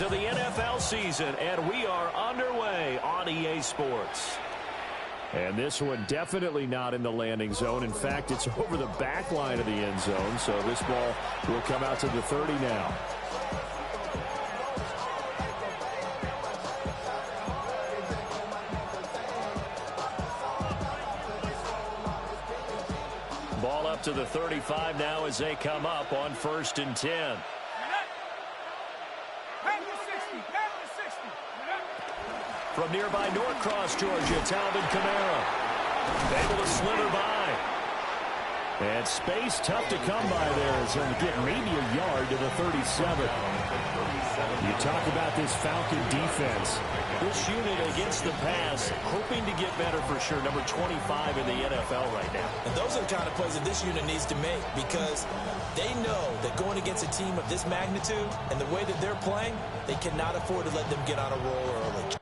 to the NFL season, and we are underway on EA Sports. And this one definitely not in the landing zone. In fact, it's over the back line of the end zone, so this ball will come out to the 30 now. Ball up to the 35 now as they come up on 1st and 10. From nearby Norcross, Georgia, Talvin Kamara. Able to slither by. And space tough to come by there as he'll get maybe a yard to the 37. You talk about this Falcon defense. This unit against the pass, hoping to get better for sure. Number 25 in the NFL right now. And those are the kind of plays that this unit needs to make because they know that going against a team of this magnitude and the way that they're playing, they cannot afford to let them get on a roll early.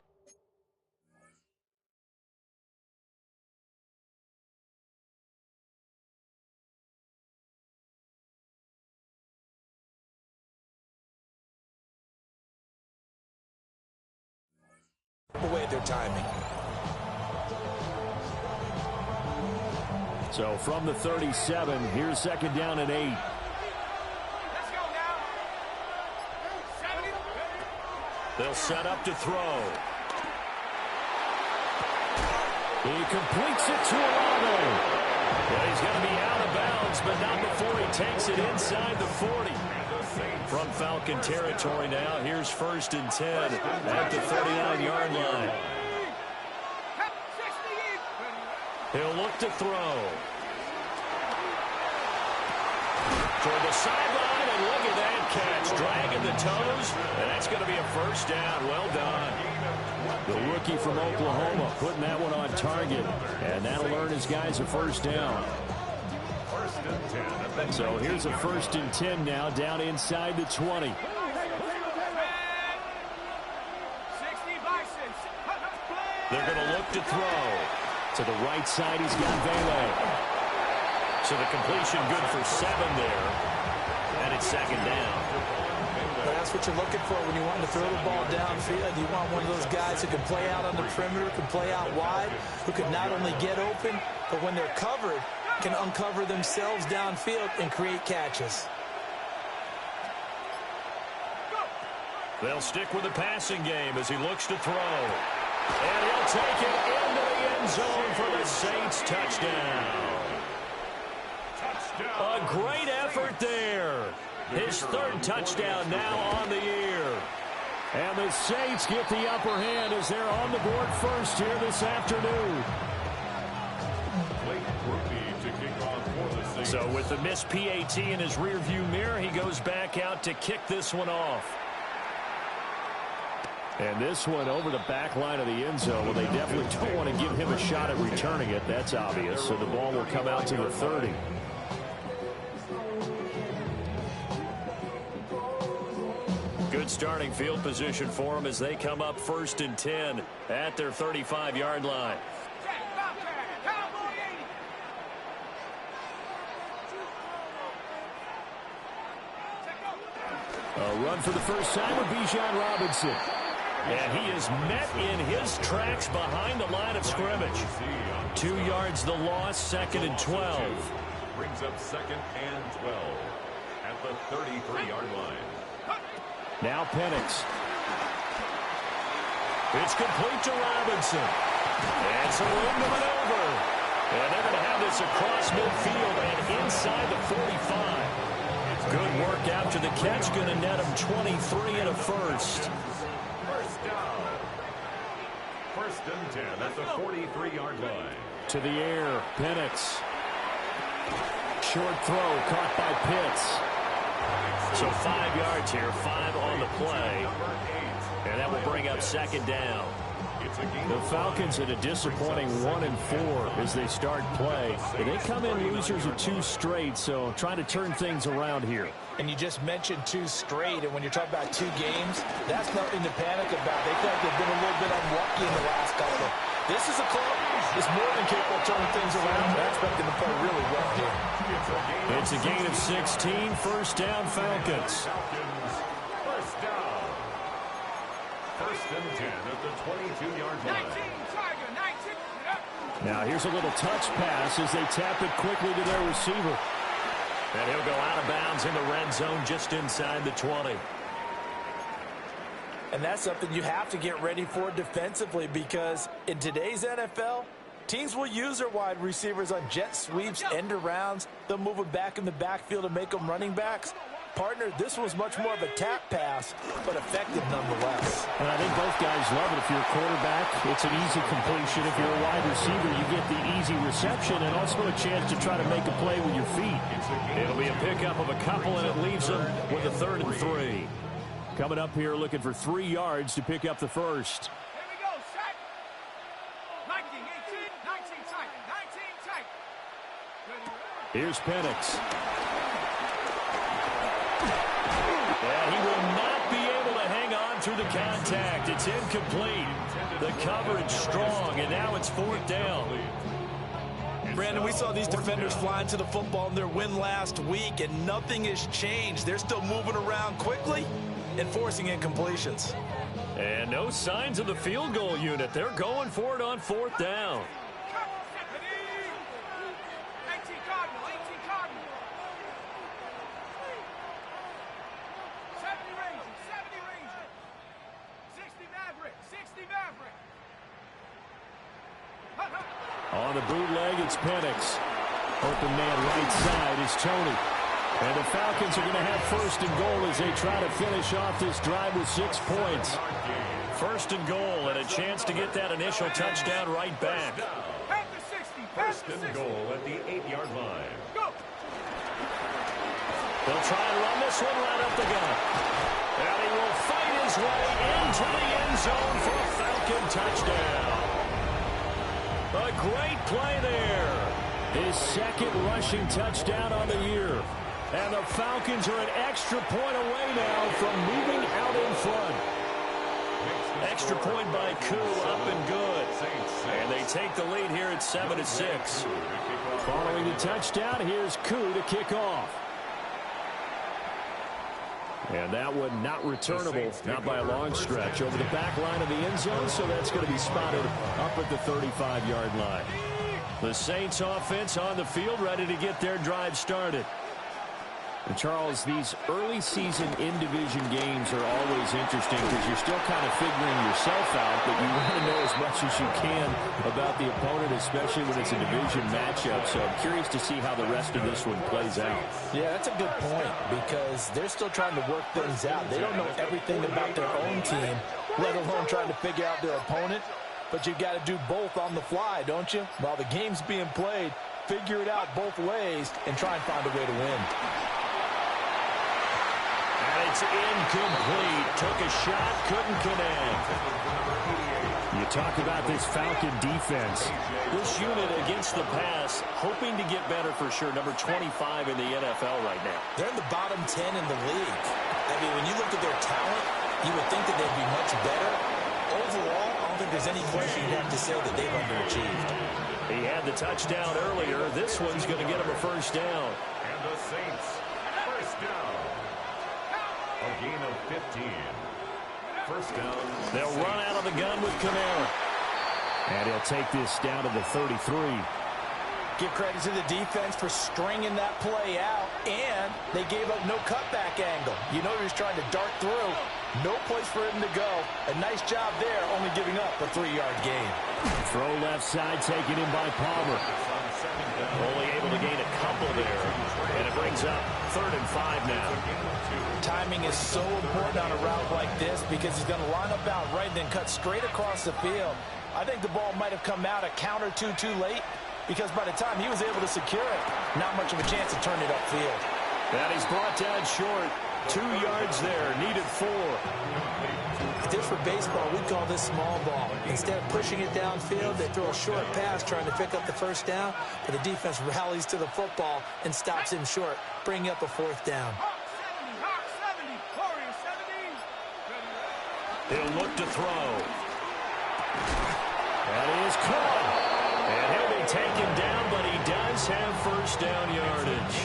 Away their timing. So from the 37, here's 2nd down and 8. Let's go now. They'll set up to throw. He completes it to Olave. Well, he's going to be out of bounds, but not before he takes it inside the 40. From Falcon territory now, here's 1st and 10 at the 39-yard line. He'll look to throw. Toward the sideline, and look at that catch. Dragging the toes, and that's going to be a 1st down. Well done. The rookie from Oklahoma putting that one on target, and that'll earn his guys a 1st down. So here's a 1st and 10 now, down inside the 20. They're going to look to throw. To the right side, he's got Vele. So the completion good for 7 there. And it's 2nd down. But that's what you're looking for when you want to throw the ball downfield. You want one of those guys who can play out on the perimeter, can play out wide, who can not only get open, but when they're covered, can uncover themselves downfield and create catches. They'll stick with the passing game as he looks to throw. And he'll take it into the end zone for the Saints touchdown. A great effort there. His 3rd touchdown now on the year. And the Saints get the upper hand as they're on the board first here this afternoon. So with the missed PAT in his rearview mirror, he goes back out to kick this one off. And this one over the back line of the end zone. Well, they definitely don't want to give him a shot at returning it. That's obvious. So the ball will come out to the 30. Good starting field position for them as they come up 1st and 10 at their 35-yard line. A run for the first time with Bijan Robinson. And he is met in his tracks behind the line of scrimmage. 2 yards the loss, 2nd and 12. Brings up 2nd and 12 at the 33-yard line. Now Penix. It's complete to Robinson. And some room to maneuver. And they're going to have this across midfield and inside the 45. Good work after the catch. Going to net him 23 and a 1st. 1st and 10 at the 43-yard line. To the air, Penix. Short throw caught by Pitts. So 5 yards here, 5 on the play. And that will bring up 2nd down. The Falcons in a disappointing 1-4 as they start play. And they come in losers of 2 straight, so trying to turn things around here. And you just mentioned 2 straight, and when you're talking about 2 games, that's nothing to panic about. They feel like they've been a little bit unlucky in the last couple. This is a club that's more than capable of turning things around. They're expecting to play really well here. It's a gain of 16, 1st down Falcons. and 10 at the 22-yard line. 19, Tiger, 19. Now here's a little touch pass as they tap it quickly to their receiver. And he'll go out of bounds in the red zone just inside the 20. And that's something you have to get ready for defensively, because in today's NFL, teams will use their wide receivers on jet sweeps, end arounds. They'll move them back in the backfield and make them running backs. Partner, this was much more of a tap pass, but effective nonetheless. And I think both guys love it. If you're a quarterback, it's an easy completion. If you're a wide receiver, you get the easy reception and also a chance to try to make a play with your feet. It'll be a pickup of a couple, and it leaves them with a 3rd and 3. Coming up here looking for 3 yards to pick up the first. Here we go, set. 19, 18, 19, tight, 19, tight. Here's Penix. Yeah, he will not be able to hang on through the contact. It's incomplete. The coverage strong, and now it's 4th down. Brandon, we saw these defenders flying to the football in their win last week, and nothing has changed. They're still moving around quickly and forcing incompletions. And no signs of the field goal unit. They're going for it on 4th down. 18 Cardinal, 18 Cardinal. 70 Ranger, 70 Ranger. 60 Maverick, 60 Maverick. On the bootleg, it's Penix. Open man right side is Tony. And the Falcons are going to have 1st and goal as they try to finish off this drive with 6 points. 1st and goal, and a chance to get that initial touchdown right back. First and goal at the 8-yard line. Go. They'll try and run this one right up the gut. And he will fight his way into the end zone for a Falcon touchdown. A great play there. His 2nd rushing touchdown on the year. And the Falcons are an extra point away now from moving out in front. Extra point by Koo, up and good. And they take the lead here at 7-6. Following the touchdown, here's Koo to kick off. And that one not returnable, not by a long stretch, over the back line of the end zone, so that's going to be spotted up at the 35-yard line. The Saints offense on the field, ready to get their drive started. And Charles, these early season in-division games are always interesting because you're still kind of figuring yourself out, but you want to know as much as you can about the opponent, especially when it's a division matchup. So I'm curious to see how the rest of this one plays out. Yeah, that's a good point, because they're still trying to work things out. They don't know everything about their own team, let alone trying to figure out their opponent. But you've got to do both on the fly, don't you? While the game's being played, figure it out both ways and try and find a way to win. It's incomplete. Took a shot, couldn't connect. You talk about this Falcon defense. This unit against the pass, hoping to get better for sure. Number 25 in the NFL right now. They're in the bottom 10 in the league. I mean, when you look at their talent, you would think that they'd be much better. Overall, I don't think there's any question you'd have to say that they've underachieved. He had the touchdown earlier. This one's going to get him a 1st down. And the Saints, 1st down. A gain of 15. 1st down. They'll run out of the gun with Kamara. And he'll take this down to the 33. Give credit to the defense for stringing that play out, and they gave up no cutback angle. You know he was trying to dart through. No place for him to go. A nice job there, only giving up a 3-yard gain. Throw left side, taken in by Palmer. Only able to gain a couple there. And it brings up 3rd and 5 now. Timing is so important on a route like this because he's going to line up out right and then cut straight across the field. I think the ball might have come out a count or two too late, because by the time he was able to secure it, not much of a chance to turn it upfield. And he's brought down short. 2 yards there, needed 4. If this were baseball, we'd call this small ball. Instead of pushing it downfield, they throw a short pass trying to pick up the 1st down, but the defense rallies to the football and stops him short, bringing up a 4th down. Hawk 70, Warrior 70. He'll look to throw. That is caught. And he'll be taken down, but he does have 1st down yardage.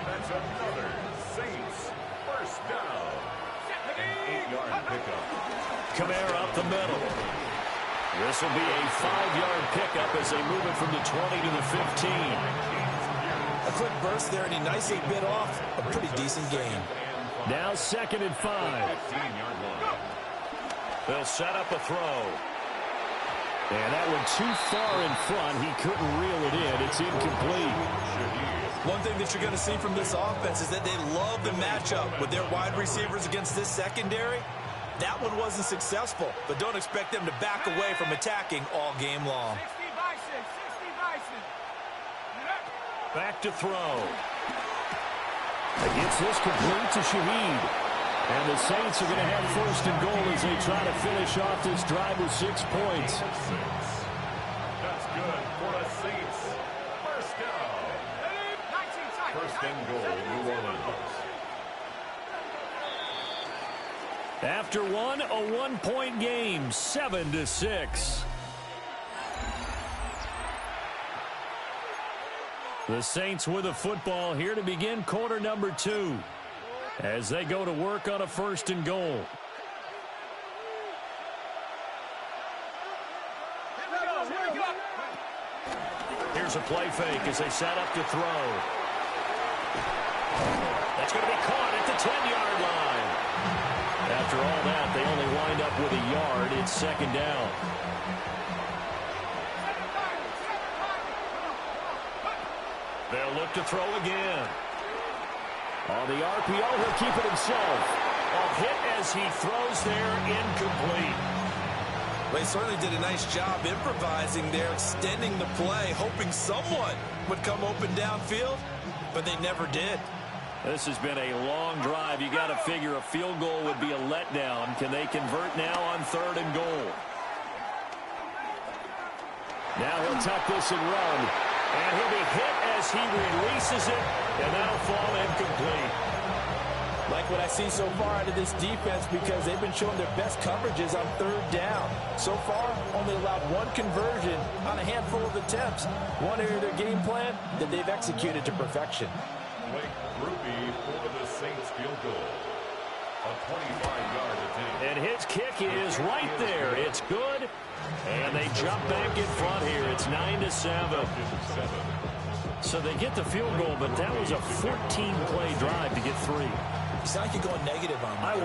That's another Saints 1st down. An 8-yard pickup. Kamara up the middle. This will be a 5-yard pickup as they move it from the 20 to the 15. A quick burst there, and he nicely bit off a pretty decent gain. Now 2nd and 5. They'll set up a throw. And that one too far in front. He couldn't reel it in. It's incomplete. One thing that you're going to see from this offense is that they love the matchup with their wide receivers against this secondary. That one wasn't successful, but don't expect them to back away from attacking all game long. 60 Bison, 60 Bison. Back to throw. Gets this complete to Shaheed. And the Saints are going to have 1st and goal as they try to finish off this drive with 6 points. That's good for the Saints. First down. 19 tight. 1st and goal, New Orleans. After one, a 1-point game, 7-6. The Saints with a football here to begin quarter number 2 as they go to work on a 1st and goal. Here's a play fake as they set up to throw. That's going to be caught at the 10-yard line. After all that, they only wind up with a yard. It's 2nd down. They'll look to throw again. On the RPO, he'll keep it himself. A hit as he throws there, incomplete. They certainly did a nice job improvising there, extending the play, hoping someone would come open downfield, but they never did. This has been a long drive. You got to figure a field goal would be a letdown. Can they convert now on 3rd and goal? Now he'll tuck this and run. And he'll be hit as he releases it, and that'll fall incomplete. Like what I see so far out of this defense, because they've been showing their best coverages on 3rd down. So far, only allowed 1 conversion on a handful of attempts. One area of their game plan that they've executed to perfection. Blake Ruby for the Saints field goal. A 25-yard attempt. And his kick is right there. It's good. And they jump back in front here. It's 9-7. So they get the field goal, but that was a 14-play drive to get 3. You sound like you're going negative on me. I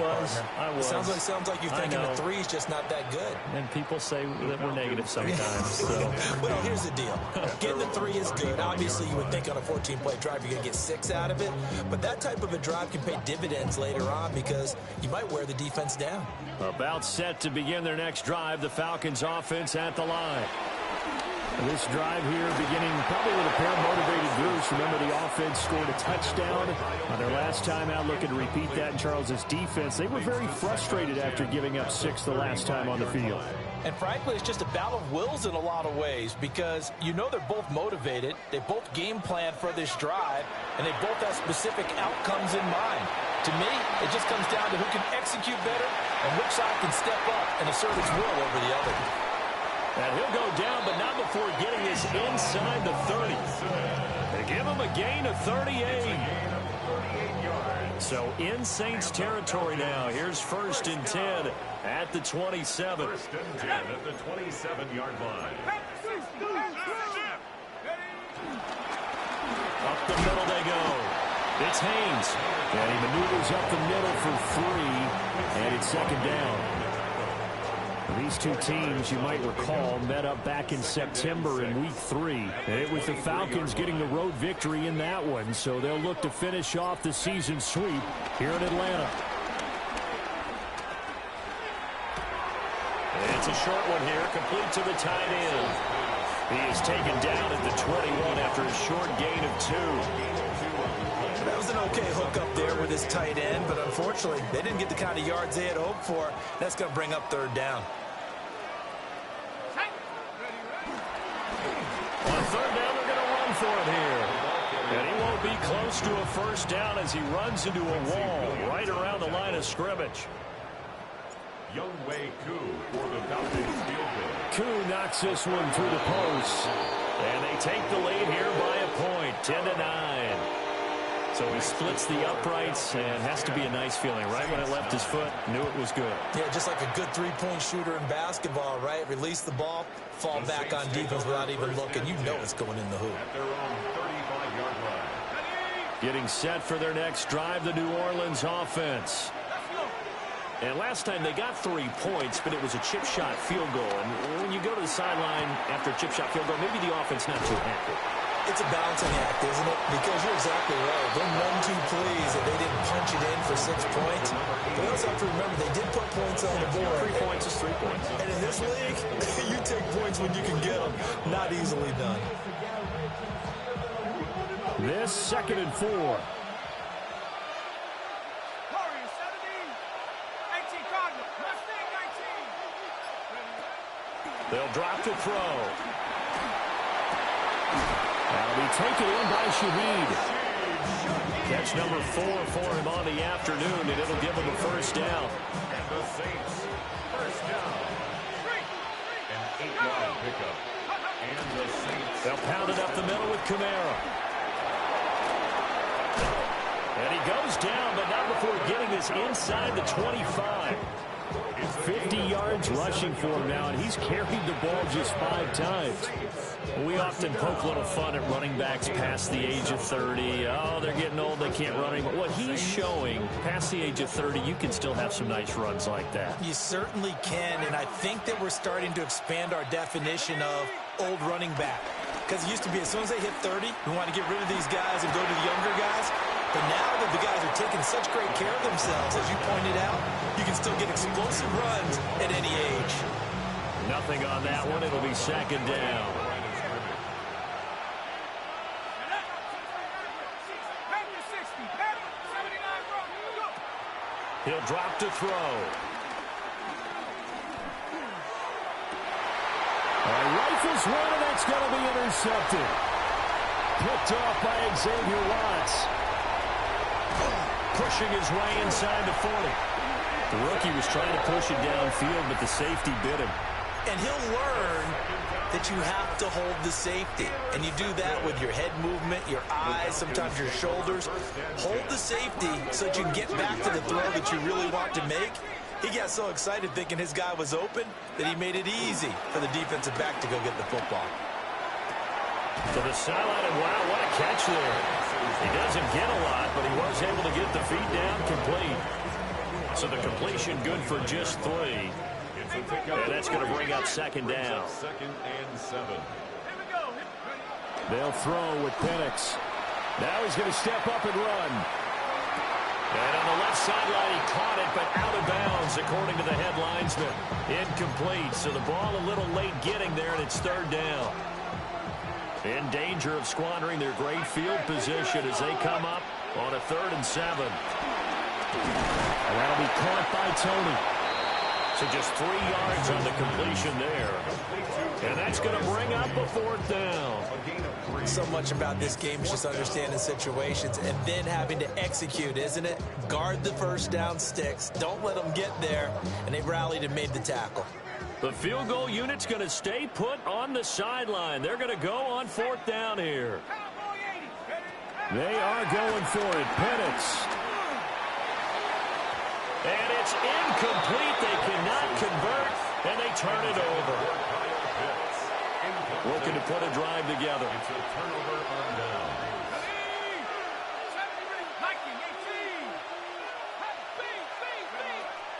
was. Sounds like you're thinking the 3 is just not that good. And people say that we're negative sometimes. So. Well, here's the deal. Getting the 3 is good. Obviously, you would think on a 14-play drive you're going to get 6 out of it. But that type of a drive can pay dividends later on because you might wear the defense down. About set to begin their next drive, the Falcons offense at the line. This drive here beginning probably with a pair of motivated groups. Remember, the offense scored a touchdown on their last time out. Looking to repeat that in Charles's defense. They were very frustrated after giving up 6 the last time on the field. And frankly, it's just a battle of wills in a lot of ways because you know they're both motivated. They both game plan for this drive, and they both have specific outcomes in mind. To me, it just comes down to who can execute better and which side can step up and assert its will over the other. And he'll go down, but not before getting this inside the 30. They give him a gain of 38. So in Saints territory now. Here's 1st and 10 at the 27. 1st and 10 at the 27-yard line. Up the middle they go. It's Haynes. And he maneuvers up the middle for 3. And it's 2nd down. These two teams, you might recall, met up back in September in Week 3. And it was the Falcons getting the road victory in that one, so they'll look to finish off the season sweep here in Atlanta. It's a short one here, complete to the tight end. He is taken down at the 21 after a short gain of 2. That was an okay hook up there with his tight end, but unfortunately, they didn't get the kind of yards they had hoped for. That's going to bring up 3rd down. On 3rd down, they're going to run for it here. And he won't be close to a 1st down as he runs into a wall right around the line of scrimmage. Youngwei Koo for the Falcons field goal. Koo knocks this one through the post. And they take the lead here by a point, 10-9. So he splits the uprights, and has to be a nice feeling. Right when it left his foot, knew it was good. Yeah, just like a good three-point shooter in basketball, right? Release the ball, fall back on defense without even looking. You know it's going in the hoop. At their own 35-yard line. Getting set for their next drive, the New Orleans offense. And last time they got 3 points, but it was a chip shot field goal. And when you go to the sideline after a chip shot field goal, maybe the offense not too happy. It's a balancing act, isn't it? Because you're exactly right. They're none too pleased that they didn't punch it in for 6 points. But they also have to remember they did put points on the board. 3 points is 3 points. And in this league, you take points when you can get them. Not easily done. This 2nd and 4. Warriors 17. 18 Cardinals. Mustang 19. They'll drop to throw. That'll be taken in by Shaheed. Catch number 4 for him on the afternoon, and it'll give him a first down. And the Saints, first down. An 8-yard pickup. And the Saints. They'll pound it up the middle with Kamara. And he goes down, but not before getting this inside the 25. 50 yards rushing for him now, and he's carried the ball just 5 times. We often poke a little fun at running backs past the age of 30. Oh, they're getting old, they can't run anymore. What he's showing, past the age of 30, you can still have some nice runs like that. You certainly can, and I think that we're starting to expand our definition of old running back. Because it used to be as soon as they hit 30, we want to get rid of these guys and go to the younger guys. But now that the guys are taking such great care of themselves, as you pointed out, you can still get explosive runs at any age. Nothing on that one. It'll be 2nd down. He'll drop to throw. Rifles one, and that's going to be intercepted. Picked off by Xavier Watts. Pushing his way inside the 40. The rookie was trying to push it downfield, but the safety bit him. And he'll learn that you have to hold the safety. And you do that with your head movement, your eyes, sometimes your shoulders. Hold the safety so that you can get back to the throw that you really want to make. He got so excited thinking his guy was open that he made it easy for the defensive back to go get the football. To the sideline, and wow, what a catch there. He doesn't get a lot, but he was able to get the feet down complete. So the completion good for just 3. And that's going to bring up 2nd down. 2nd and 7. They'll throw with Penix. Now he's going to step up and run. And on the left sideline, he caught it, but out of bounds, according to the head linesman. Incomplete, so the ball a little late getting there, and it's 3rd down. In danger of squandering their great field position as they come up on a 3rd and 7. And that'll be caught by Tony. So just 3 yards on the completion there. And that's going to bring up a 4th down. So much about this game is just understanding situations and then having to execute, isn't it? Guard the first down sticks. Don't let them get there. And they rallied and made the tackle. The field goal unit's going to stay put on the sideline. They're going to go on 4th down here. They are going for it. Penix. And it's incomplete. They cannot convert, and they turn it over. Looking to put a drive together. It's a turnover on down.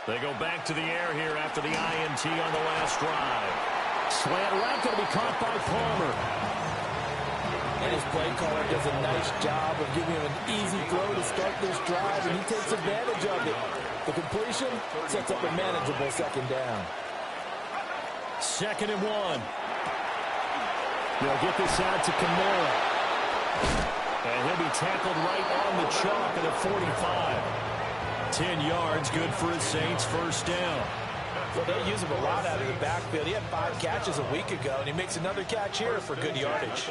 They go back to the air here after the INT on the last drive. Slant route going to be caught by Palmer. And his play caller does a nice job of giving him an easy throw to start this drive, and he takes advantage of it. The completion sets up a manageable 2nd down. 2nd and 1. They'll get this out to Kamara. And he'll be tackled right on the chalk at the 45. 10 yards, good for his Saints, 1st down. Well, they use him a lot out of the backfield. He had 5 catches a week ago, and he makes another catch here for good yardage.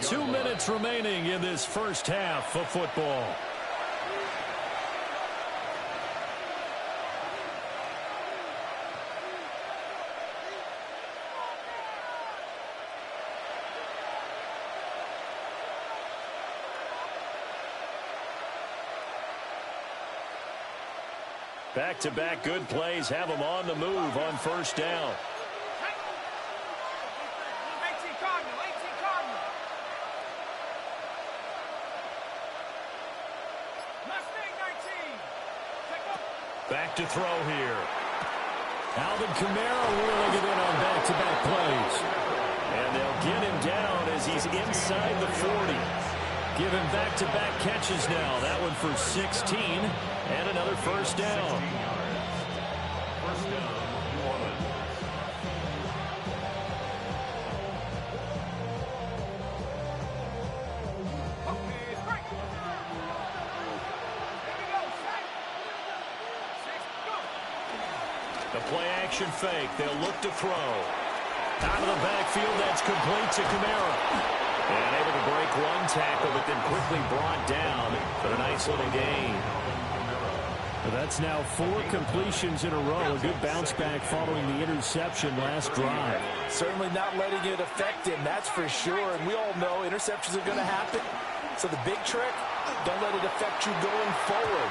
2 minutes remaining in this first half of football. Back-to-back good plays have them on the move on first down. 18 Cardinal, 18 Cardinal. Mustang 19. Take up. Back to throw here. Alvin Kamara wheeling it in on back-to-back plays. And they'll get him down as he's inside the 40. Give him back-to-back catches now. That one for 16 and another first down. First down, New Orleans. Okay, break. Here we go, set. 6, go. The play-action fake. They'll look to throw. Out of the backfield, that's complete to Kamara. And able to break one tackle, but then quickly brought down for a nice little gain. Well, that's now 4 completions in a row. A good bounce back following the interception last drive. Certainly not letting it affect him, that's for sure. And we all know interceptions are going to happen. So the big trick, don't let it affect you going forward.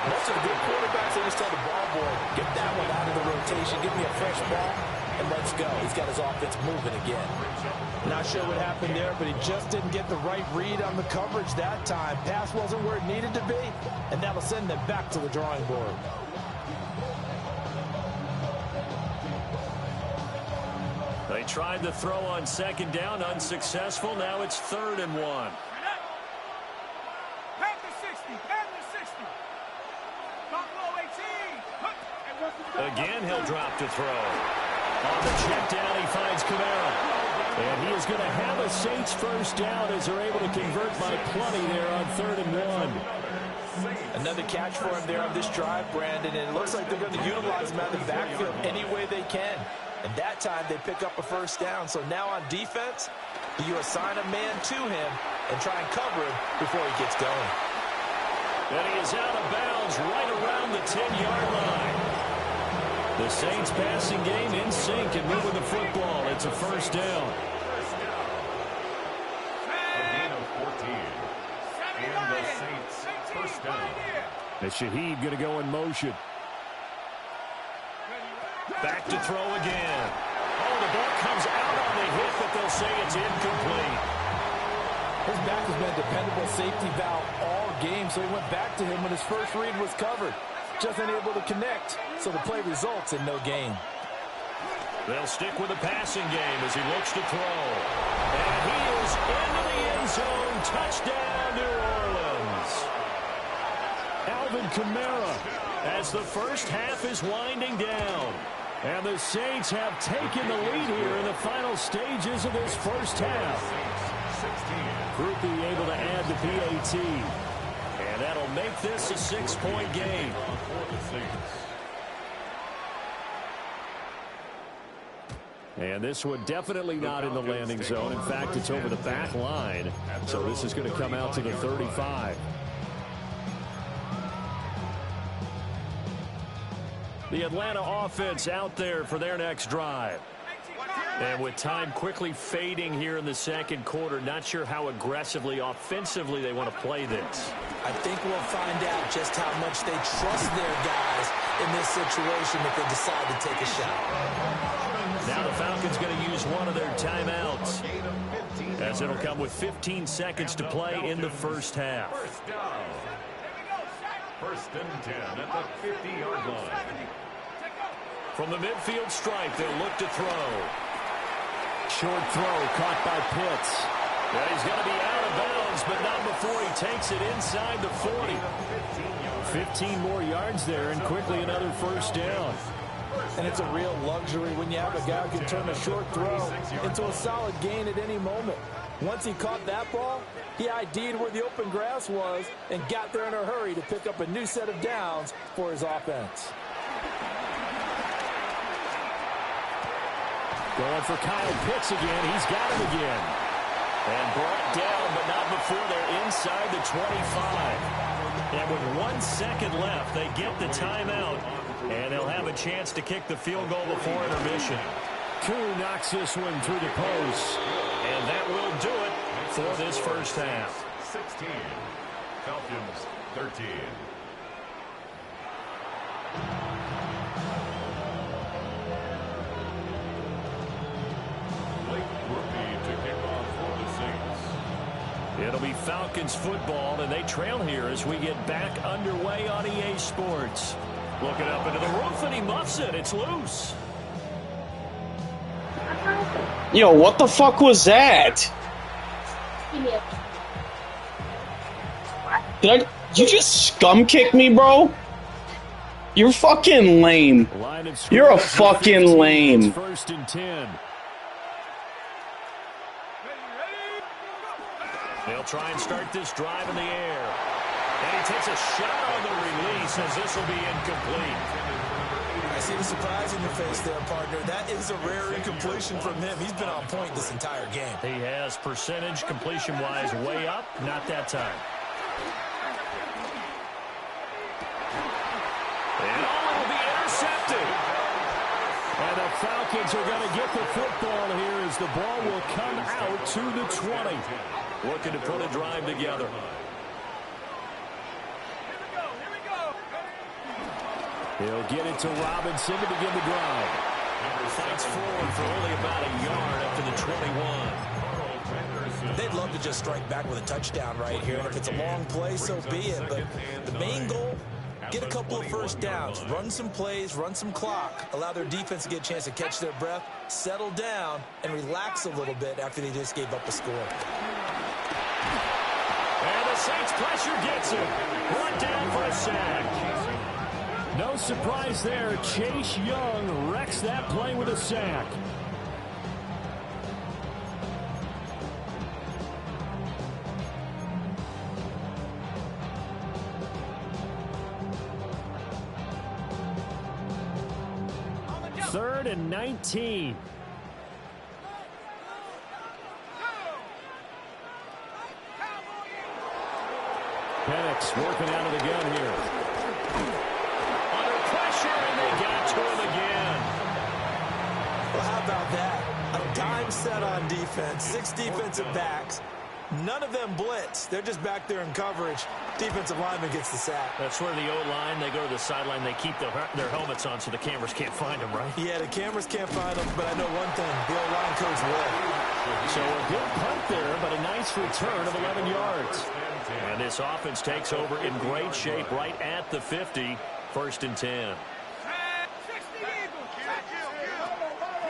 Most of the good quarterbacks, they just tell the ball boy, get that one out of the rotation, give me a fresh ball, and let's go. He's got his offense moving again. Not sure what happened there, but he just didn't get the right read on the coverage that time. Pass wasn't where it needed to be, and that'll send them back to the drawing board. They tried the throw on second down, unsuccessful. Now it's 3rd and 1. Panther 60, Panther 60. Buffalo 18. Again, he'll drop to throw. On the check down, he finds Kamara. And he is going to have a Saints first down as they're able to convert by plenty there on 3rd and 1. Another catch for him there on this drive, Brandon, and it looks like they're going to utilize him out of the backfield any way they can. And that time they pick up a first down. So now on defense, you assign a man to him and try and cover him before he gets going. And he is out of bounds right around the 10-yard line. The Saints passing game in sync and moving the football. It's a first down. A gain of 14. And the Saints first down. And Shaheed going to go in motion. Back to throw again. Oh, the ball comes out on the hit, but they'll say it's incomplete. His back has been a dependable safety valve all game, so he went back to him when his first read was covered. Just unable to connect, so the play results in no gain. They'll stick with the passing game as he looks to throw. And he is into the end zone. Touchdown, New Orleans. Alvin Kamara as the first half is winding down. And the Saints have taken the lead here in the final stages of this first half. Groupie able to add the PAT. And that'll make this a 6-point game. And this one definitely not in the landing zone. In fact, it's over the back line. So this is going to come out to the 35. The Atlanta offense out there for their next drive. And with time quickly fading here in the second quarter, not sure how aggressively, offensively they want to play this. I think we'll find out just how much they trust their guys in this situation if they decide to take a shot. Now the Falcons going to use one of their timeouts, as it'll come with 15 seconds to play in the first half. First down. First and 10 at the 50-yard line. From the midfield stripe, they'll look to throw. Short throw caught by Pitts. And he's going to be out of bounds, but not before he takes it inside the 40. 15 more yards there, and quickly another first down. And it's a real luxury when you have a guy who can turn a short throw into a solid gain at any moment. Once he caught that ball, he ID'd where the open grass was and got there in a hurry to pick up a new set of downs for his offense. Going for Kyle Pitts again. He's got him again. And brought down, but not before they're inside the 25. And with 1 second left, they get the timeout. And they'll have a chance to kick the field goal before intermission. Koo knocks this one through the post. And that will do it for this first half. 16. Falcons 13. It'll be Falcons football, and they trail here as we get back underway on EA Sports. Looking up into the roof, and he muffs it. It's loose. Yo, what the fuck was that? Did you just scum kick me, bro? You're fucking lame. You're a fucking lame. First and 10. They'll try and start this drive in the air. And he takes a shot on the release as this will be incomplete. I see the surprise in your face there, partner. That is a rare incompletion from him. He's been on point this entire game. He has percentage completion-wise way up. Not that time. And will be intercepted. And the Falcons are going to get the football here as the ball will come out to the 20. Looking to put a drive together. He'll get it to Robinson to begin the drive. Fights forward for only about a yard up to the 21. They'd love to just strike back with a touchdown right here. And if it's a long play, so be it. But the main goal, get a couple of first downs, run some plays, run some clock, allow their defense to get a chance to catch their breath, settle down, and relax a little bit after they just gave up a score. And the Saints pressure gets him. Run down for a sack. No surprise there. Chase Young wrecks that play with a sack. Third and 19. Penix working out of the gun here. Under pressure, and they got to him again. Well, how about that? A dime set on defense, 6 defensive backs. None of them blitz. They're just back there in coverage. Defensive lineman gets the sack. That's where the O-line, they go to the sideline, they keep their helmets on so the cameras can't find them, right? Yeah, the cameras can't find them, but I know one thing. The O-line coach will. So a good punt there, but a nice return of 11 yards. And this offense takes over in great shape right at the 50. First and 10.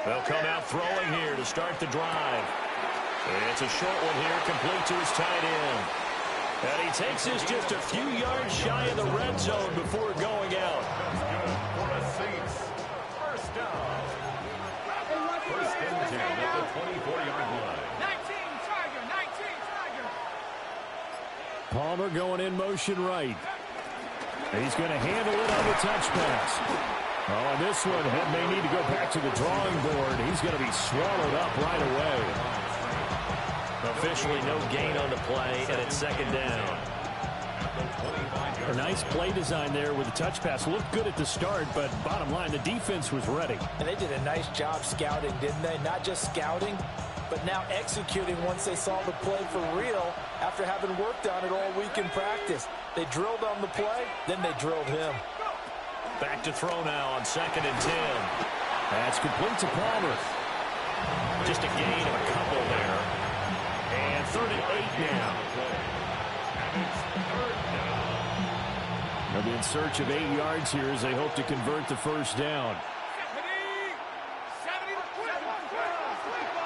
They'll come out throwing here to start the drive. It's a short one here, complete to his tight end. And he takes this just a few yards shy of the red zone before going out. For the Saints. First down. First and 10 at the 24-yard line. 19 Tiger. Palmer going in motion right. He's going to handle it on the touch pass. Oh, and this one may need to go back to the drawing board. He's going to be swallowed up right away. Officially no gain on the play, and it's second down. A nice play design there with the touch pass. Looked good at the start, but bottom line, the defense was ready. And they did a nice job scouting, didn't they? Not just scouting, but now executing once they saw the play for real after having worked on it all week in practice. They drilled on the play, then they drilled him. Back to throw now on second and 10. That's complete to Palmer. Just a gain of a couple there. And third and 8 now. They'll be in search of 8 yards here as they hope to convert the first down.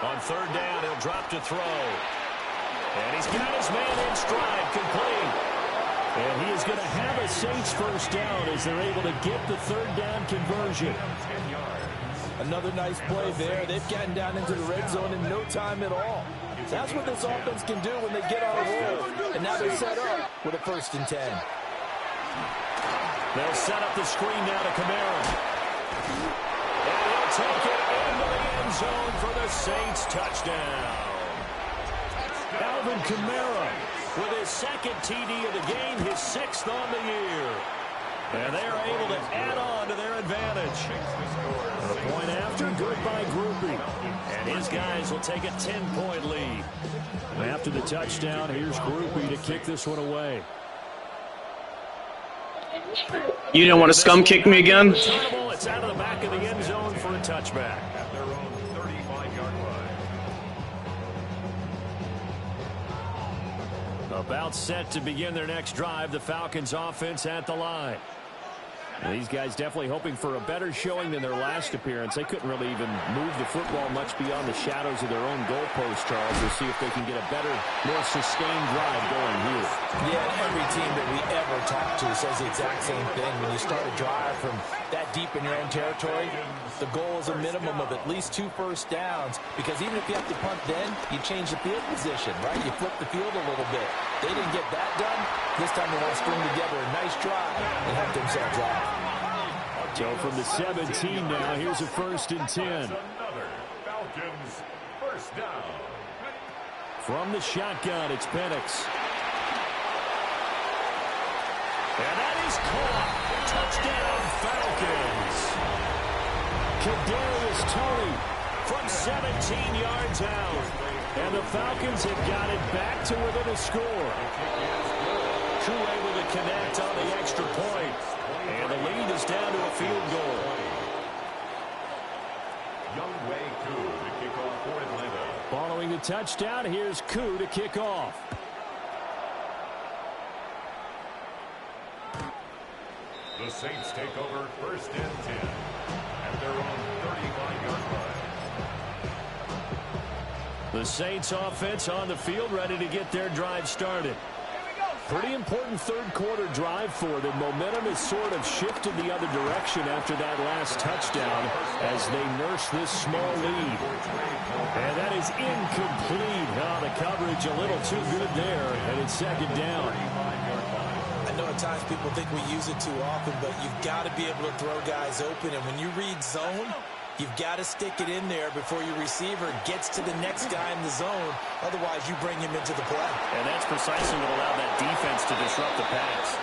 On third down, he'll drop to throw. And he's got his man in stride, complete. And he is going to have a Saints first down as they're able to get the third down conversion. Another nice play there. They've gotten down into the red zone in no time at all. That's what this offense can do when they get on a roll. And now they're set up with a first and 10. They'll set up the screen now to Kamara. And he'll take it into the end zone for the Saints touchdown. Alvin Kamara with his second TD of the game, his 6th on the year. And they're able to add on to their advantage. The point after, good by Groupie. And his guys will take a 10-point lead. After the touchdown, here's Groupie to kick this one away. You didn't want to scum kick me again? It's out of the back of the end zone for a touchback. At their own 35-yard line. About set to begin their next drive, the Falcons offense at the line. And these guys definitely hoping for a better showing than their last appearance. They couldn't really even move the football much beyond the shadows of their own goalpost, Charles. We'll see if they can get a better, more sustained drive going here. Yeah, every team that we ever talk to says the exact same thing. When you start a drive from that deep in your own territory, the goal is a minimum of at least 2 first downs, because even if you have to punt then, you change the field position, right? You flip the field a little bit. They didn't get that done. This time they want to string together a nice drive and help themselves out. So from the 17 now, here's a 1st and 10. Another Falcons first down. From the shotgun, it's Penix. And that is caught. Touchdown, Falcons. Kadarius Toney from 17 yards out. And the Falcons have got it back to within a score. Koo able to connect on the extra point. And the lead is down to a field goal. Younghoe Koo to kick off for Atlanta. Following the touchdown, here's Koo to kick off. The Saints take over 1st and 10 at their own 35-yard line. The Saints offense on the field, ready to get their drive started. Pretty important third-quarter drive for them. Momentum has sort of shifted the other direction after that last touchdown as they nurse this small lead. And that is incomplete. Oh, the coverage a little too good there, and it's 2nd down. I know at times people think we use it too often, but you've got to be able to throw guys open. And when you read zone, you've got to stick it in there before your receiver gets to the next guy in the zone. Otherwise, you bring him into the play. And that's precisely what allowed that defense to disrupt the pass.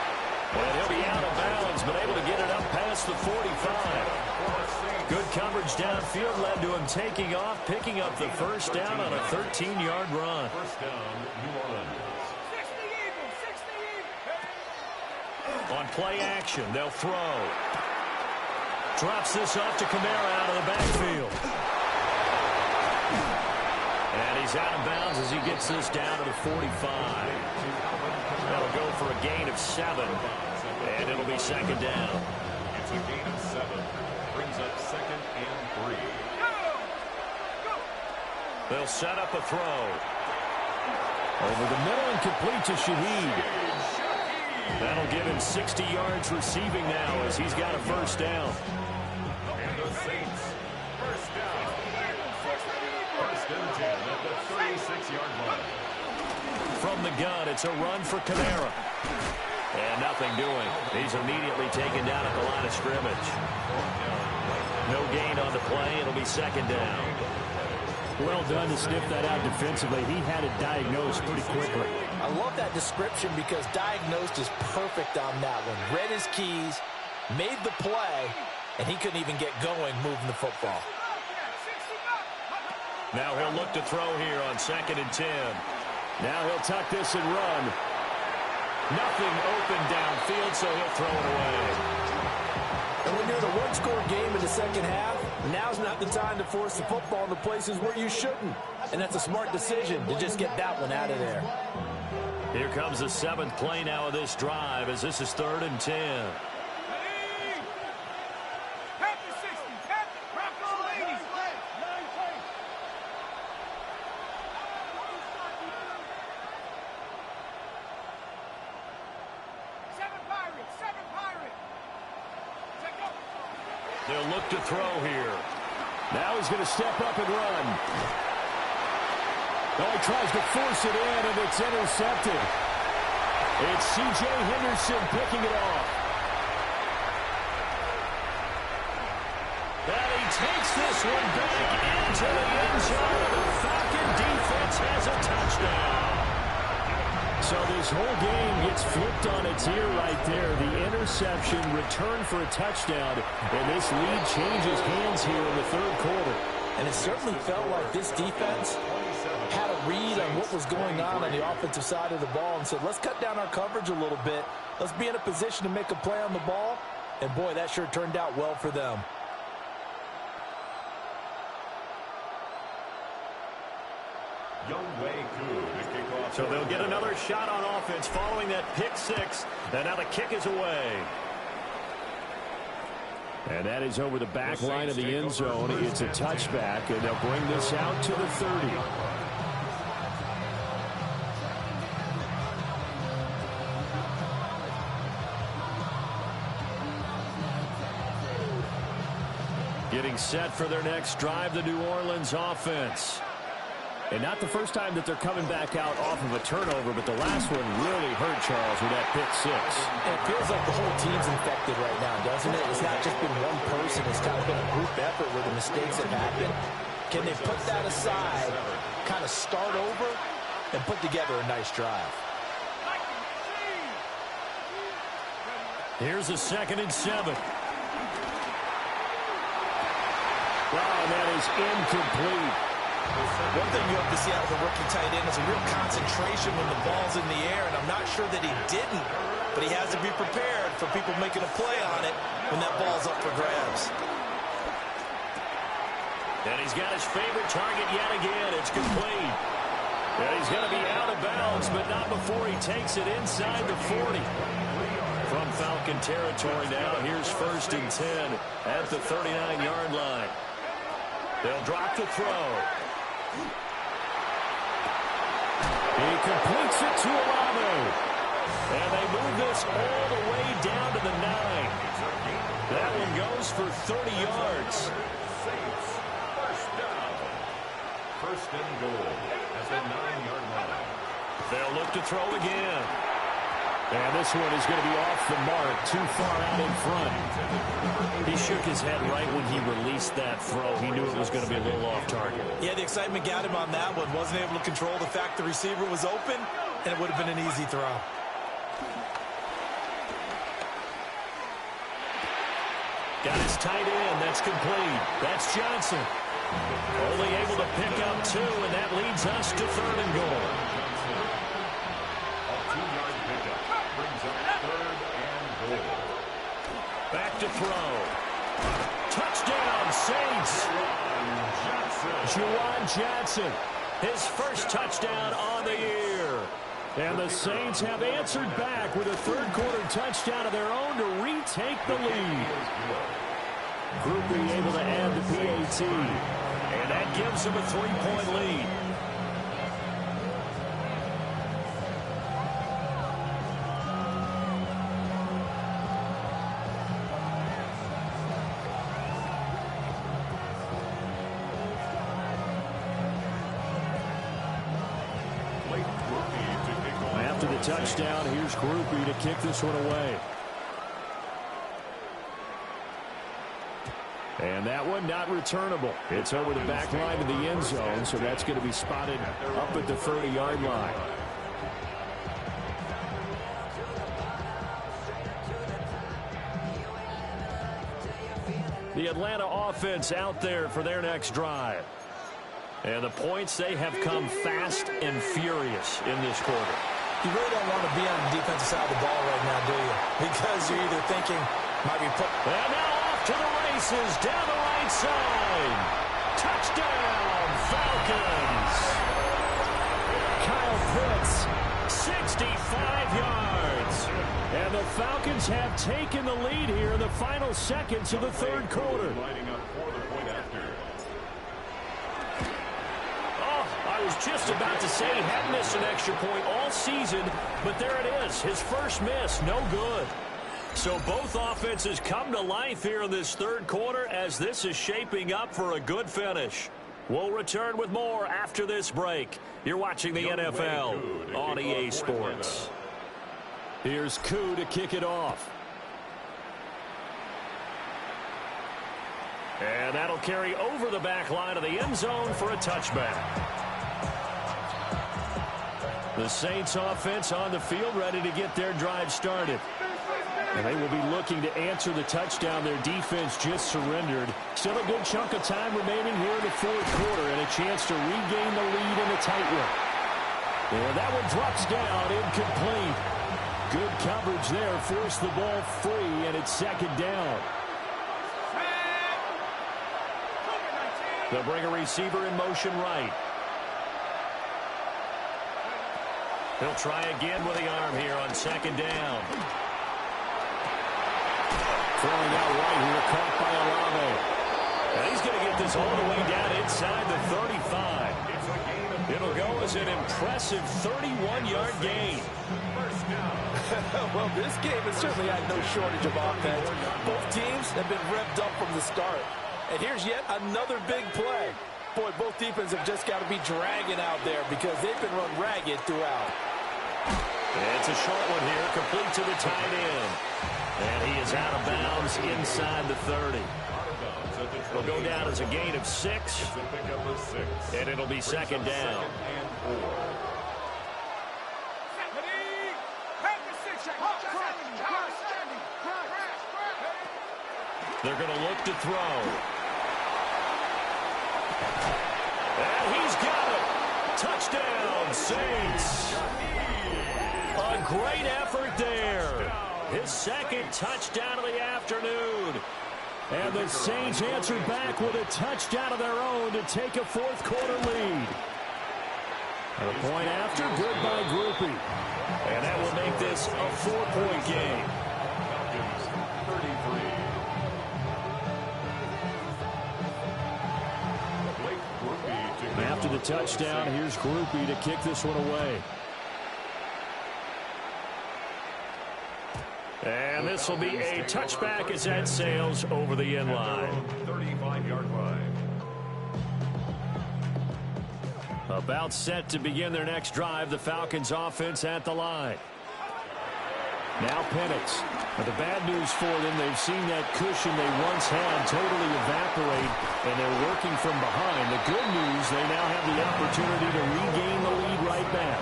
And he'll be out of bounds, but able to get it up past the 45. Good coverage downfield led to him taking off, picking up the 1st down on a 13-yard run. 1st down, New Orleans. On play action, they'll throw. Drops this off to Kamara out of the backfield. And he's out of bounds as he gets this down to the 45. That'll go for a gain of 7. And it'll be 2nd down. It's a gain of 7. Brings up 2nd and 3. They'll set up a throw. Over the middle and complete to Shaheed. That'll give him 60 yards receiving now as he's got a 1st down. And the Saints, 1st down. 1st and 10 at the 36-yard line. From the gun, it's a run for Kamara. And nothing doing. He's immediately taken down at the line of scrimmage. No gain on the play. It'll be 2nd down. Well done to sniff that out defensively. He had it diagnosed pretty quickly. I love that description because diagnosed is perfect on that one. Read his keys, made the play, and he couldn't even get going moving the football. Now he'll look to throw here on 2nd and 10. Now he'll tuck this and run. Nothing open downfield, so he'll throw it away. And when you're in a one-score game in the 2nd half, now's not the time to force the football into places where you shouldn't. And that's a smart decision to just get that one out of there. Here comes the 7th play now of this drive as this is 3rd and 10. They'll look to throw here. Now he's going to step up and run. Oh, he tries to force it in, and it's intercepted. It's C.J. Henderson picking it off. And he takes this one back into the end zone. The Falcon defense has a touchdown. So this whole game gets flipped on its ear right there. The interception, return for a touchdown, and this lead changes hands here in the 3rd quarter. And it certainly felt like this defense had a read on what was going on the offensive side of the ball and said, let's cut down our coverage a little bit Let's be in a position to make a play on the ball. And, boy, that sure turned out well for them. So they'll get another shot on offense following that pick six. And now the kick is away. And that is over the back line of the end zone. It's a touchback, and they'll bring this out to the 30. Getting set for their next drive, the New Orleans offense. And not the first time that they're coming back out off of a turnover, but the last one really hurt Charles with that pick six. And it feels like the whole team's infected right now, doesn't it? It's not just been one person. It's kind of been a group effort where the mistakes have happened. Can they put that aside, kind of start over, and put together a nice drive? Here's a 2nd and 7. Wow, that is incomplete. One thing you have to see out of a rookie tight end is a real concentration when the ball's in the air, and I'm not sure that he didn't, but he has to be prepared for people making a play on it when that ball's up for grabs. And he's got his favorite target yet again. It's complete. And he's going to be out of bounds, but not before he takes it inside the 40. From Falcon territory now, here's 1st and 10 at the 39-yard line. They'll drop the throw. He completes it to Olave. And they move this all the way down to the 9. That one goes for 30 yards. First and goal at the 9-yard line. They'll look to throw again. And this one is going to be off the mark, too far out in front. He shook his head right when he released that throw. He knew it was going to be a little off target. Yeah, the excitement got him on that one. Wasn't able to control the fact the receiver was open, and it would have been an easy throw. Got his tight end. That's complete. That's Johnson. Only able to pick up 2, and that leads us to 3rd and goal. Back to throw. Touchdown, Saints. Juwan Johnson, his first touchdown on the year. And the Saints have answered back with a 3rd-quarter touchdown of their own to retake the lead. Groupie able to add the PAT. And that gives them a 3-point lead. After the touchdown, here's Groupie to kick this one away. And that one not returnable. It's over the back line of the end zone, so that's going to be spotted up at the 30-yard line. The Atlanta offense out there for their next drive. And the points, they have come fast and furious in this quarter. You really don't want to be on the defensive side of the ball right now, do you? Because you're either thinking, might be put... And now off to the races, down the right side. Touchdown, Falcons. Kyle Pitts, 65 yards. And the Falcons have taken the lead here in the final seconds of the 3rd quarter. Lining up for the point after. I was just about to say he hadn't missed an extra point all season, but there it is. His first miss, no good. So both offenses come to life here in this 3rd quarter as this is shaping up for a good finish. We'll return with more after this break. You're watching the NFL on EA Sports. Here's Koo to kick it off. And that'll carry over the back line of the end zone for a touchback. The Saints offense on the field ready to get their drive started. And they will be looking to answer the touchdown their defense just surrendered. Still a good chunk of time remaining here in the 4th quarter and a chance to regain the lead in a tight one. And that one drops down incomplete. Good coverage there. Forced the ball free, and it's second down. They'll bring a receiver in motion right. He'll try again with the arm here on second down. Throwing out right here, caught by Olave. And he's going to get this all the way down inside the 35. It'll go as an impressive 31-yard gain. Well, this game has certainly had no shortage of offense. Both teams have been revved up from the start. And here's yet another big play. Boy, both defenses have just got to be dragging out there because they've been run ragged throughout. It's a short one here, complete to the tight end. And he is out of bounds inside the 30. It'll go down as a gain of 6. And it'll be second down. They're going to look to throw. And he's got it. Touchdown, Saints. A great effort there. His second touchdown of the afternoon. And the Saints answer back with a touchdown of their own to take a fourth-quarter lead. And a point after, good by Groupie. And that will make this a 4-point game. After the touchdown, here's Groupie to kick this one away. And this will be a touchback as that sails over the end line. 35-yard line. About set to begin their next drive, the Falcons offense at the line. Now Penix. But the bad news for them, they've seen that cushion they once had totally evaporate, and they're working from behind. The good news, they now have the opportunity to regain the lead right back.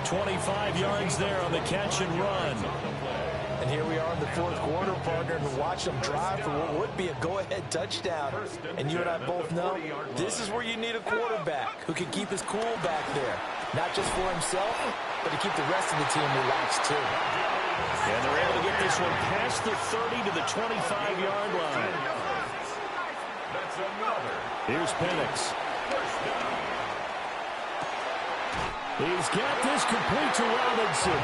25 yards there on the catch and run. And here we are in the fourth quarter, partner, and watch them drive for what would be a go-ahead touchdown. And you and I both know this is where you need a quarterback who can keep his cool back there. Not just for himself, but to keep the rest of the team relaxed, too. And they're able to get this one past the 30 to the 25-yard line. That's another. Here's Penix. He's got this complete to Robinson.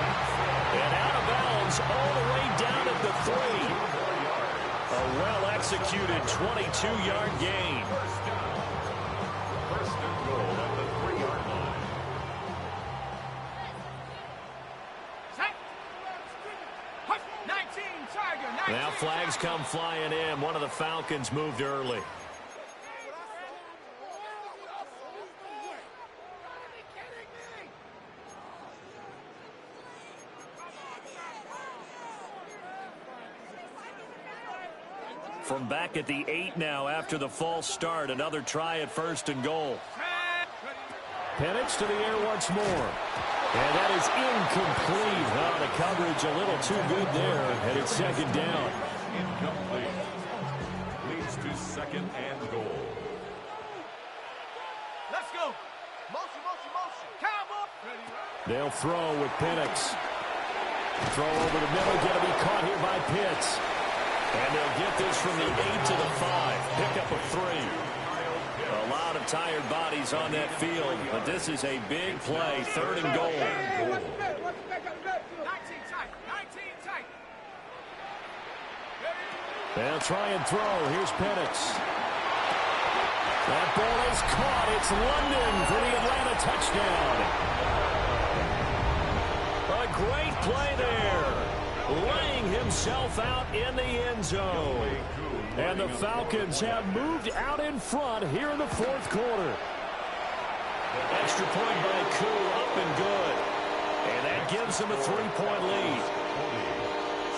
And out of bounds all the way down at the 3. A well-executed 22-yard gain. First and goal at the 3-yard line. Set. 19, Tiger, 19. Now flags come flying in. One of the Falcons moved early. From back at the 8 now after the false start. Another try at first and goal. Penix to the air once more. And that is incomplete. Oh, the coverage a little too good there. And it's second down. Incomplete. Leads to second and goal. Let's go. Motion, motion, motion. Cowboy. They'll throw with Penix. Throw over the middle. Going to be caught here by Pitts. And they'll get this from the 8 to the 5. Pick up a 3. A lot of tired bodies on that field, but this is a big play. Third and goal. 19 tight. 19 tight. They'll try and throw. Here's Penix. That ball is caught. It's London for the Atlanta touchdown. A great play there. Laying himself out in the end zone. And the Falcons have moved out in front here in the fourth quarter. Extra point by Koo, up and good. And that gives them a 3-point lead.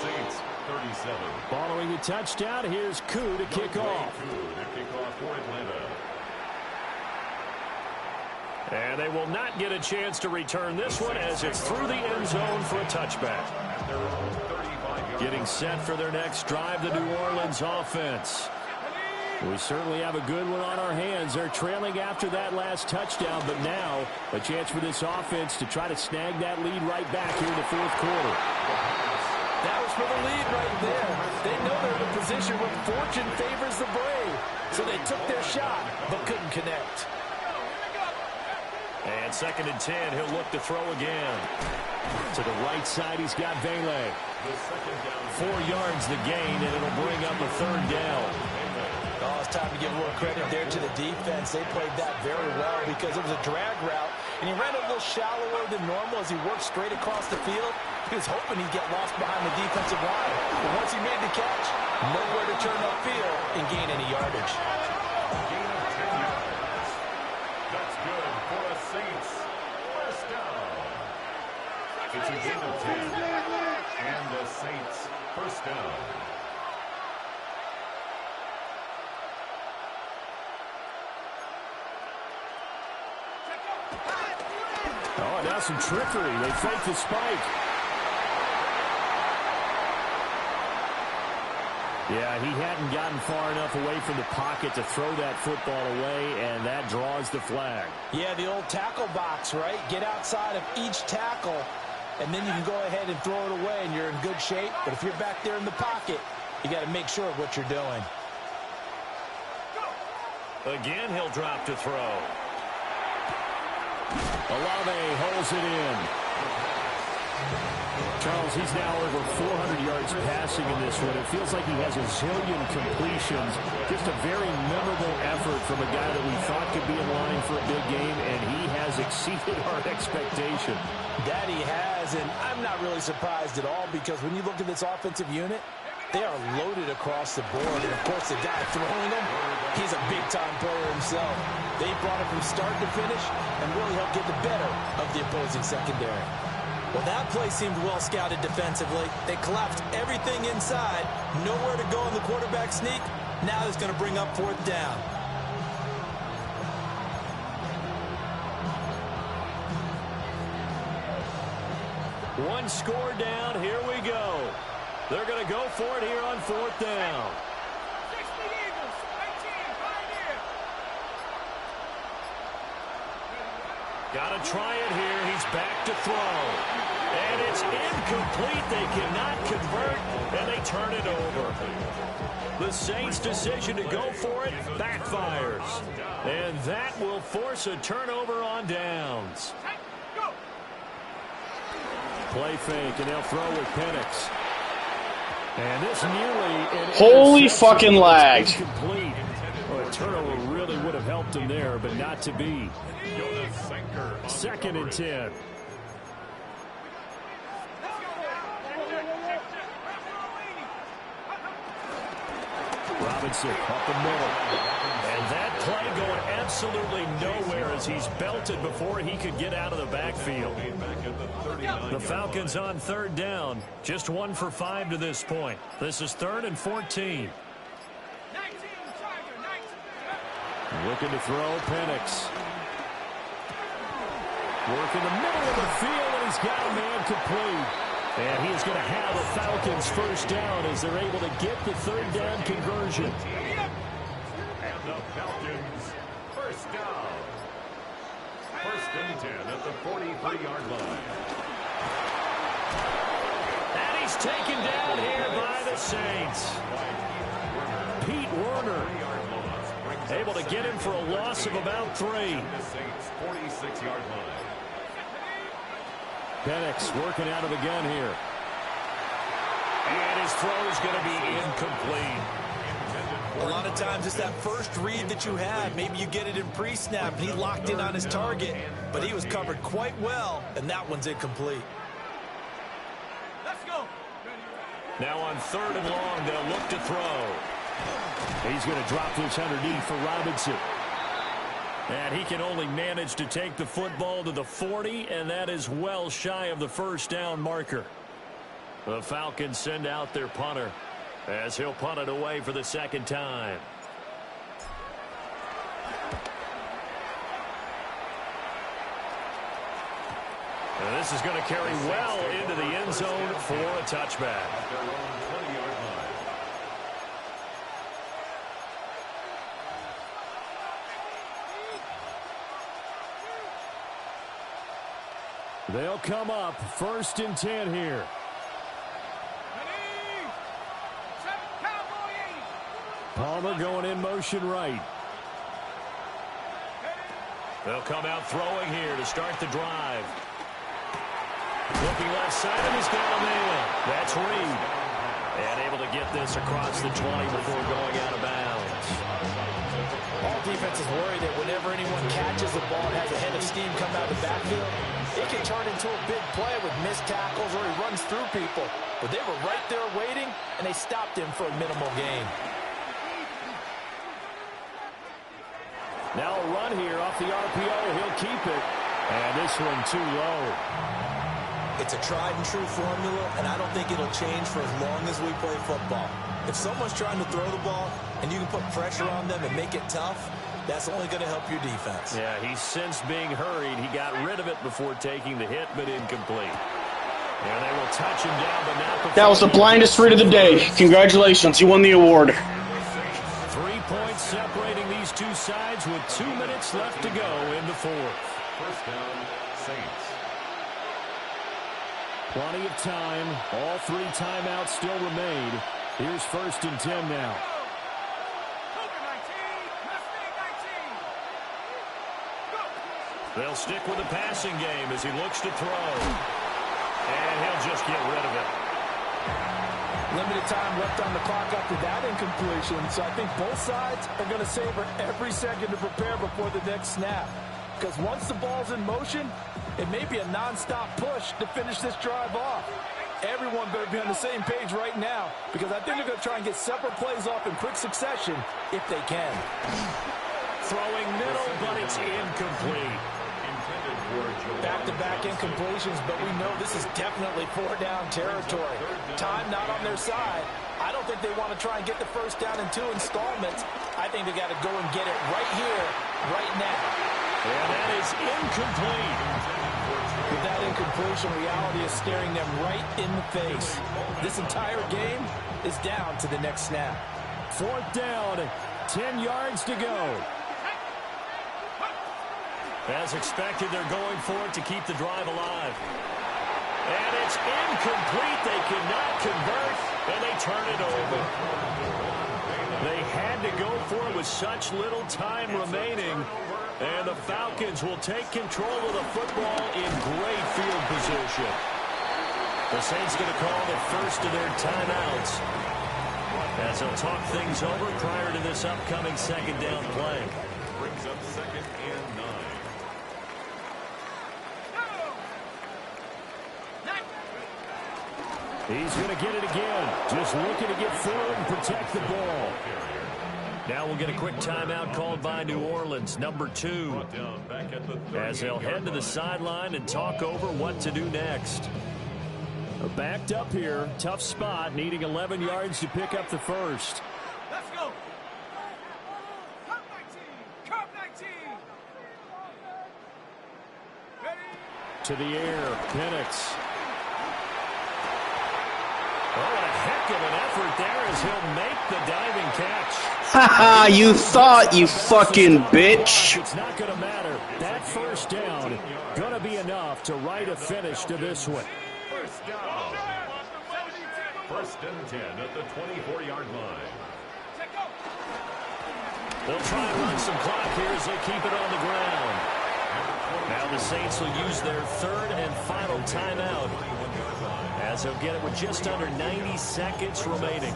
Saints 37. Following the touchdown, here's Koo to kick off. For Atlanta. And they will not get a chance to return this one as it's through the end zone for a touchback. Their own 35-yard Getting set for their next drive, the New Orleans offense. We certainly have a good one on our hands. They're trailing after that last touchdown, but now a chance for this offense to try to snag that lead right back here in the fourth quarter. That was for the lead right there. They know they're in a position where fortune favors the brave. So they took their shot, but couldn't connect. And 2nd and 10, he'll look to throw again. To the right side, he's got Vele. 4 yards the gain, and it'll bring up a 3rd down. Oh, it's time to give a little credit there to the defense. They played that very well because it was a drag route, and he ran a little shallower than normal as he worked straight across the field. He was hoping he'd get lost behind the defensive line. But once he made the catch, nowhere to turn upfield and gain any yardage. Gain of 10 yards. That's good for a Saints first down. It's a gain of 10. And the Saints first down. Oh, now some trickery. They fake the spike. Yeah, he hadn't gotten far enough away from the pocket to throw that football away, and that draws the flag. Yeah, the old tackle box, right? Get outside of each tackle, and then you can go ahead and throw it away, and you're in good shape. But if you're back there in the pocket, you got to make sure of what you're doing. Again, he'll drop to throw. Olave holds it in. Charles, he's now over 400 yards passing in this one. It feels like he has a zillion completions. Just a very memorable effort from a guy that we thought could be in line for a big game, and he has exceeded our expectation. That he has, and I'm not really surprised at all because when you look at this offensive unit, they are loaded across the board. And, of course, the guy throwing them, he's a big-time player himself. They brought it from start to finish and really helped get the better of the opposing secondary. Well, that play seemed well scouted defensively. They collapsed everything inside. Nowhere to go in the quarterback sneak. Now it's going to bring up 4th down. One score down. Here we go. They're going to go for it here on 4th down. Got to try it here. He's back to throw. And it's incomplete. They cannot convert, and they turn it over. The Saints' decision to go for it backfires. And that will force a turnover on downs. Play fake, and they'll throw with Penix. And this nearly an holy fucking lag. Incomplete. Well, a turnover really would have helped him there, but not to be. 2nd and 10. Robinson up the middle. And that play going absolutely nowhere as he's belted before he could get out of the backfield. The Falcons on 3rd down. Just 1 for 5 to this point. This is 3rd and 14. Looking to throw, Penix. Work in the middle of the field, and he's got a man complete. And he's going to have the Falcons first down as they're able to get the 3rd down conversion. And the Falcons first down. 1st and 10 at the 43-yard line. And he's taken down here by the Saints. Pete Werner able to get him for a loss of about 3. The Saints 46-yard line. Penix working out of the gun here. And his throw is going to be incomplete. A lot of times it's that first read that you have. Maybe you get it in pre-snap, and he locked in on his target, but he was covered quite well, and that one's incomplete. Let's go. Now on 3rd and long, they'll look to throw. He's going to drop this underneath for Robinson. And he can only manage to take the football to the 40, and that is well shy of the first down marker. The Falcons send out their punter as he'll punt it away for the 2nd time. And this is going to carry well into the end zone for a touchback. They'll come up 1st and 10 here. Palmer going in motion right. They'll come out throwing here to start the drive. Looking left side, and he's got a man. That's Reed. And able to get this across the 20 before going out of bounds. All defenses worry that whenever anyone catches the ball and has a head of steam come out of the backfield, it can turn into a big play with missed tackles or he runs through people. But they were right there waiting, and they stopped him for a minimal gain. Now a run here off the RPO. He'll keep it. And this one too low. It's a tried-and-true formula, and I don't think it'll change for as long as we play football. If someone's trying to throw the ball and you can put pressure on them and make it tough, that's only going to help your defense. Yeah, he sensed being hurried. He got rid of it before taking the hit, but incomplete. And they will touch him down, but not. That was the blindest read of the day. Congratulations, you won the award. 3 points separating these two sides with 2 minutes left to go in the 4th. First down, Saints. Plenty of time. All 3 timeouts still remain. Here's 1st and 10 now. They'll stick with the passing game as he looks to throw. And he'll just get rid of it. Limited time left on the clock after that incompletion, so I think both sides are going to savor every second to prepare before the next snap. Because once the ball's in motion, it may be a non-stop push to finish this drive off. Everyone better be on the same page right now, because I think they're going to try and get separate plays off in quick succession if they can. Throwing middle, but it's incomplete. Back-to-back incompletions, but we know this is definitely 4-down territory. Time not on their side. I don't think they want to try and get the first down in 2 installments. I think they got to go and get it right here, right now. And that is incomplete. With that incompletion, reality is staring them right in the face. This entire game is down to the next snap. 4th down, 10 yards to go. As expected, they're going for it to keep the drive alive. And it's incomplete. They cannot convert, and they turn it over. They had to go for it with such little time remaining. And the Falcons will take control of the football in great field position. The Saints going to call the first of their timeouts as they'll talk things over prior to this upcoming 2nd down play. Brings up 2nd and 9. He's going to get it again. Just looking to get through and protect the ball. Now we'll get a quick timeout called by New Orleans, number 2, as they'll head to the sideline and talk over what to do next. Backed up here, tough spot, needing 11 yards to pick up the first. Let's go. Cup 19. Cup 19. Ready? To the air, Penix. Oh, a heck of an effort there as he'll make the diving catch. Haha, you thought, you fucking bitch. It's not going to matter. That first down going to be enough to write a finish to this one. First down. 1st and 10 at the 24-yard line. They'll try and run some clock here as they keep it on the ground. Now the Saints will use their 3rd and final timeout as they'll get it with just under 90 seconds remaining.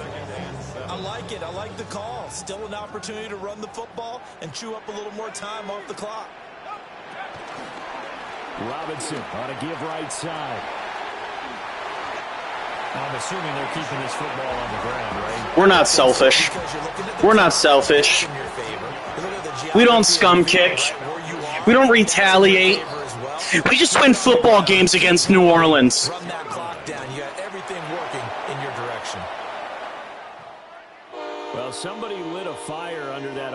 I like it. I like the call. Still an opportunity to run the football and chew up a little more time off the clock. Robinson on a give right side. I'm assuming they're keeping this football on the ground, right? We're not selfish. We're not selfish. We don't scum kick. We don't retaliate. We just win football games against New Orleans. Run that clock down. You got everything working in your direction. Well, somebody lit a fire under that